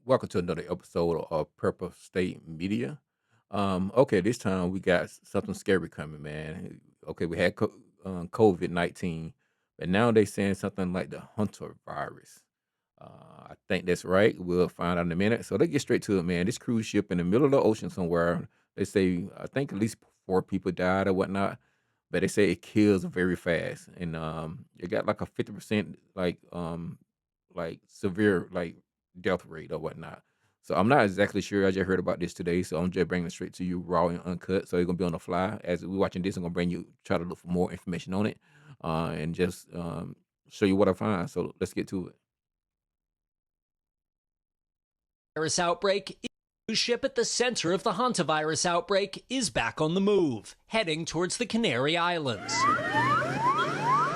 Welcome to another episode of Purple State Media. Okay, this time we got something scary coming, man. Okay, we had COVID-19, but now they saying something like the Hunter virus. I think that's right. We'll find out in a minute. So let's get straight to it, man. This cruise ship in the middle of the ocean somewhere. They say I think at least four people died or whatnot, but they say it kills very fast, and it got like a 50% like severe like death rate or whatnot. So I'm not exactly sure. I just heard about this today, so I'm just bringing it straight to you raw and uncut. So you're gonna be on the fly as we're watching this. I'm gonna bring you try to look for more information on it, and just show you what I find. So let's get to it. Virus outbreak. Cruise ship at the center of the Hantavirus outbreak is back on the move, heading towards the Canary Islands,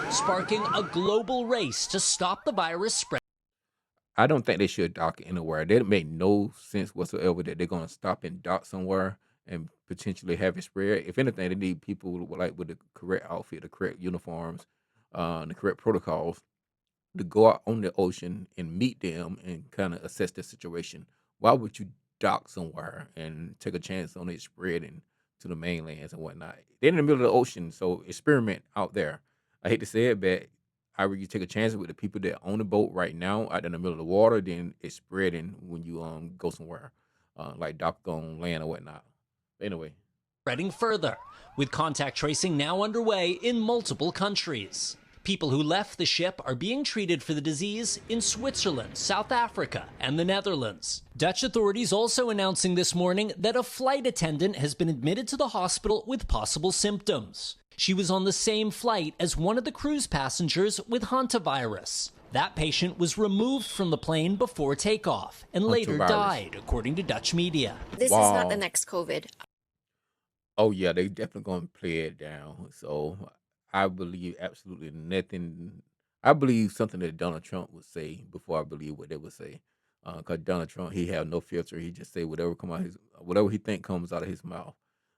sparking a global race to stop the virus spread. I don't think they should dock anywhere. That make no sense whatsoever that they're gonna stop and dock somewhere and potentially have it spread. If anything, they need people with the correct outfit, the correct uniforms, the correct protocols to go out on the ocean and meet them and kind of assess the situation. Why would you dock somewhere and take a chance on it spreading to the mainlands and whatnot? They're in the middle of the ocean, so experiment out there. I hate to say it, but I would you take a chance with the people that own the boat right now out in the middle of the water, then it's spreading when you go somewhere like dock on land or whatnot. Anyway, Spreading further, with contact tracing now underway in multiple countries. People who left the ship are being treated for the disease in Switzerland, South Africa, and the Netherlands. Dutch authorities also announcing this morning that a flight attendant has been admitted to the hospital with possible symptoms. She was on the same flight as one of the cruise passengers with hantavirus. That patient was removed from the plane before takeoff and later virus. died, according to Dutch media. This is not the next COVID. Oh yeah, they definitely gonna play it down. So I believe absolutely nothing. I believe something that Donald Trump would say before I believe what they would say. Cause Donald Trump, he have no filter. He just say whatever come out his whatever he think comes out of his mouth.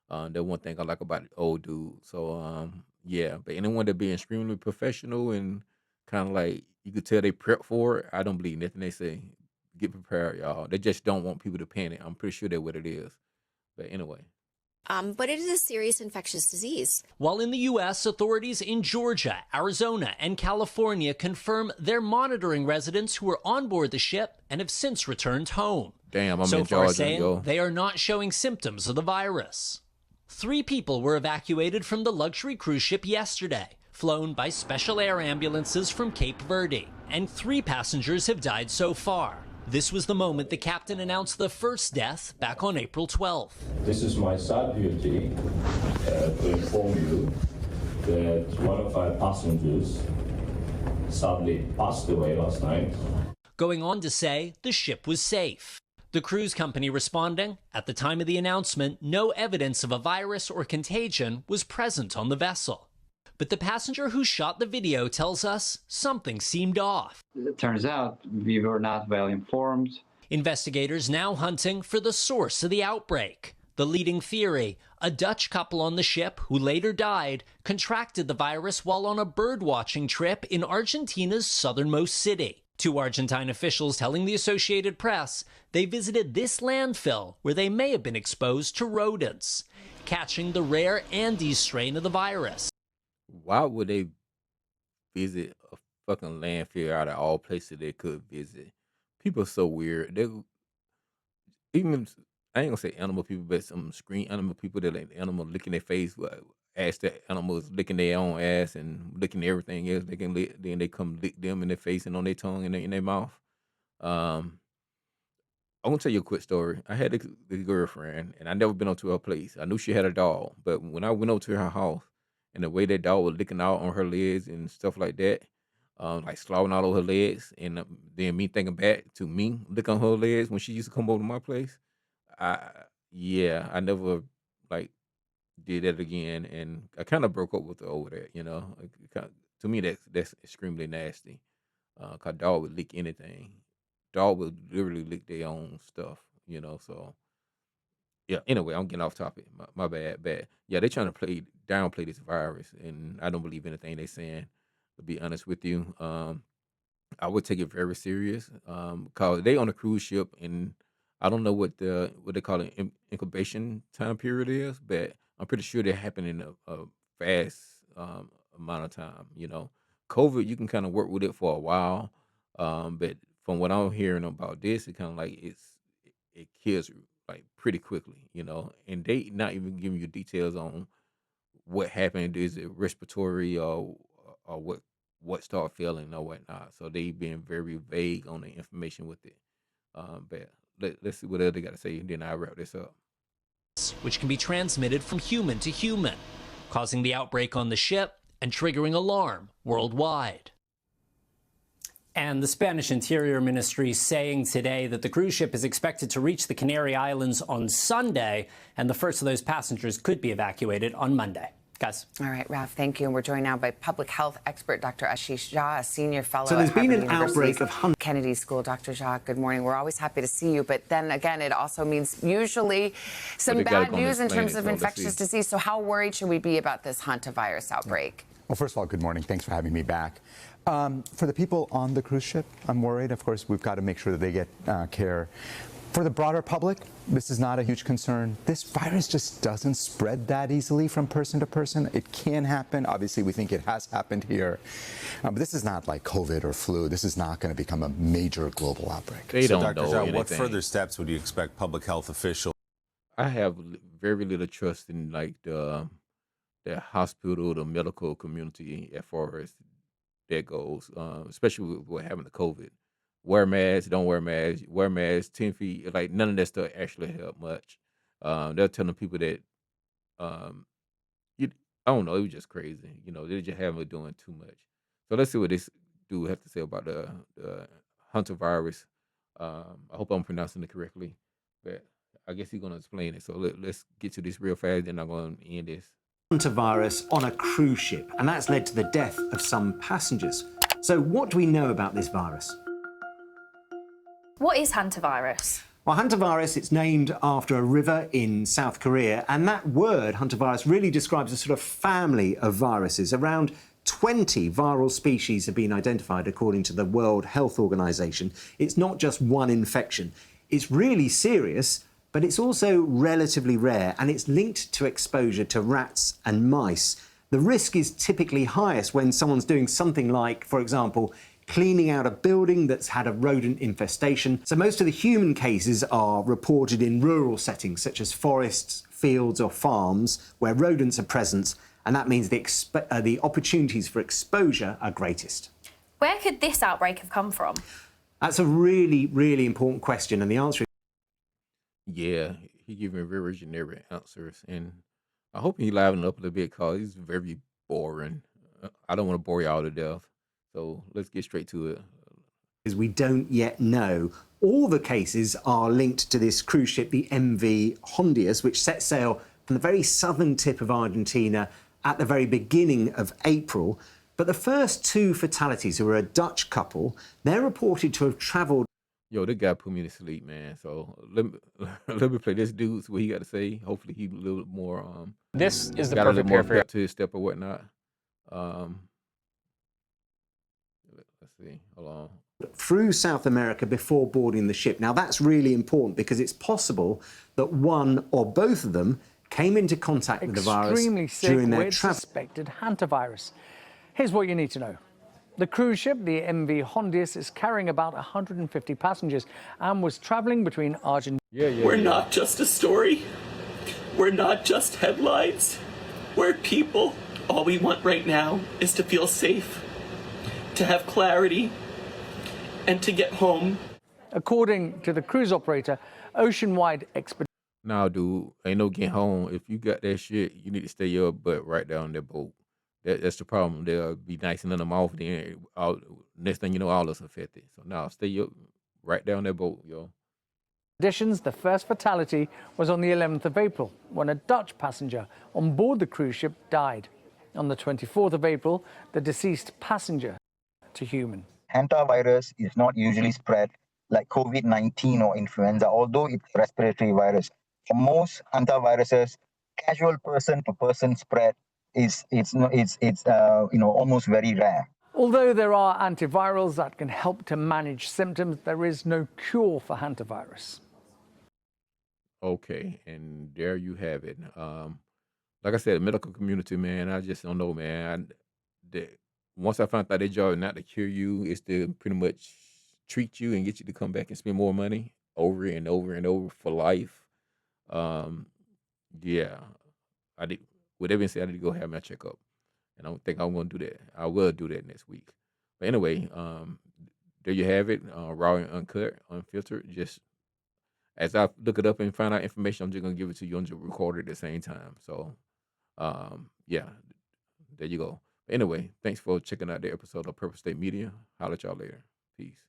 That one thing I like about the old dude. So yeah, but anyone that being extremely professional and kind of like you could tell they prep for it, I don't believe nothing they say. Get prepared, y'all. They just don't want people to panic. I'm pretty sure that's what it is. But anyway. But it is a serious infectious disease. While in the U.S., authorities in Georgia, Arizona, and California confirm they're monitoring residents who were on board the ship and have since returned home. Damn, I'm so in far Georgia, saying yo. they are not showing symptoms of the virus. 3 people were evacuated from the luxury cruise ship yesterday, flown by special air ambulances from Cape Verde, and 3 passengers have died so far. This was the moment the captain announced the first death back on April 12th. This is my sad duty to inform you that one of our passengers sadly passed away last night. Going on to say the ship was safe. The cruise company responding, at the time of the announcement, no evidence of a virus or contagion was present on the vessel. But the passenger who shot the video tells us something seemed off. It turns out we were not well informed. Investigators now hunting for the source of the outbreak. The leading theory, a Dutch couple on the ship who later died contracted the virus while on a bird-watching trip in Argentina's southernmost city. 2 Argentine officials telling the Associated Press they visited this landfill where they may have been exposed to rodents, catching the rare Andes strain of the virus. Why would they visit a fucking landfill out of all places they could visit? People are so weird. They even I ain't gonna say animal people, but some screen animal people that like the animal licking their face, ass that animals licking their own ass and licking everything else. They can lick, then they come lick them in their face and on their tongue and in their mouth. Um, I'm gonna tell you a quick story. I had a girlfriend, and I never been up to her place. I knew she had a dog, but when I went over to her house, and the way that dog was licking out on her legs and stuff like that, like slobbing all over her legs, and then me thinking back to me licking on her legs when she used to come over to my place. I yeah, I never like did that again, and I kind of broke up with her over that. Like, to me that's extremely nasty. Cause dog would lick anything. Dog would literally lick their own stuff. So yeah. Anyway, I'm getting off topic. My bad, bad. Yeah, they trying to downplay this virus, and I don't believe anything they saying. To be honest with you, I would take it very serious, because they on a cruise ship, and I don't know what they call it incubation time period is, but I'm pretty sure they happen in a fast amount of time. COVID, you can kind of work with it for a while, but from what I'm hearing about this, it kind of like it kills you like pretty quickly. And they not even giving you details on what happened. Is it respiratory or what start failing or whatnot? So they being very vague on the information with it. But let's see what else they got to say, and then I wrap this up. Which can be transmitted from human to human, causing the outbreak on the ship and triggering alarm worldwide. And the Spanish Interior Ministry saying today that the cruise ship is expected to reach the Canary Islands on Sunday, and the first of those passengers could be evacuated on Monday. Guys. All right, Ralph, thank you. And we're joined now by public health expert Dr. Ashish Jha, a senior fellow So there's at been Harvard an outbreak of Kennedy School. Dr. Jha, good morning. We're always happy to see you. But then again, it also means usually some bad news in terms of infectious disease. So how worried should we be about this hantavirus outbreak? Well, first of all, good morning. Thanks for having me back. For the people on the cruise ship, I'm worried. Of course, we've got to make sure that they get care. For the broader public, this is not a huge concern. This virus just doesn't spread that easily from person to person. It can happen. Obviously, we think it has happened here. But this is not like COVID or flu. This is not going to become a major global outbreak. They don't Dr. know Jha, anything. what further steps would you expect public health officials? I have very little trust in like the hospital, the medical community as far as that goes, especially with what happened to COVID. Wear masks, don't wear masks, 10 feet, like none of that stuff actually helped much. They're telling people that, you, I don't know, it was just crazy. They just haven't doing too much. So let's see what this dude have to say about the hantavirus. I hope I'm pronouncing it correctly, but I guess he's going to explain it. So let's get to this real fast, then I'm going to end this. Hantavirus on a cruise ship, and that's led to the death of some passengers. So what do we know about this virus? What is hantavirus? Well, hantavirus, it's named after a river in South Korea, and that word, hantavirus, really describes a sort of family of viruses. Around 20 viral species have been identified, according to the World Health Organization. It's not just one infection. It's really serious, but it's also relatively rare, and it's linked to exposure to rats and mice. The risk is typically highest when someone's doing something like, for example, cleaning out a building that's had a rodent infestation. So most of the human cases are reported in rural settings, such as forests, fields or farms, where rodents are present, and that means the opportunities for exposure are greatest. Where could this outbreak have come from? That's a really, really important question, and the answer is... Yeah, he giving very generic answers, and I hope he liven up a little bit because he's very boring. I don't want to bore y'all to death. So let's get straight to it. Because we don't yet know. All the cases are linked to this cruise ship, the MV Hondius, which set sail from the very southern tip of Argentina at the very beginning of April. But the first two fatalities, who were a Dutch couple, they're reported to have travelled... Yo, that guy put me to sleep, man. So let me play this dude, see what he got to say. Hopefully he a little more... This is the got perfect a little pair more for to his step or whatnot. Let's see. Hold on. Through South America before boarding the ship. Now, that's really important because it's possible that one or both of them came into contact with the virus during their travel. Suspected hantavirus. Here's what you need to know. The cruise ship, the MV Hondius, is carrying about 150 passengers and was traveling between Argentina... We're not just a story. We're not just headlines. We're people. All we want right now is to feel safe, to have clarity, and to get home. According to the cruise operator, ocean-wide expedition... Nah, dude, ain't no getting home. If you got that shit, you need to stay your butt right down on that boat. That's the problem. They'll be nicing them off. Then next thing you know, all us affected. So now stay right down that boat, yo. Additions, the first fatality was on the 11th of April when a Dutch passenger on board the cruise ship died. On the 24th of April, the deceased passenger to human. Hantavirus is not usually spread like COVID-19 or influenza, although it's a respiratory virus. For most hantaviruses, casual person-to-person spread is almost very rare. Although there are antivirals that can help to manage symptoms, there is no cure for hantavirus. Okay, and there you have it. Like I said, the medical community, man, I just don't know, man. Once I found out their job is not to cure you, it's to pretty much treat you and get you to come back and spend more money over and over and over for life. Um, yeah, I did. With that being said, I need to go have my checkup, and I don't think I'm going to do that. I will do that next week. But anyway, there you have it, raw and uncut, unfiltered. Just as I look it up and find out information, I'm just gonna give it to you and just record it at the same time. So, yeah, there you go. But anyway, thanks for checking out the episode of Purple State Media. Holler at y'all later. Peace.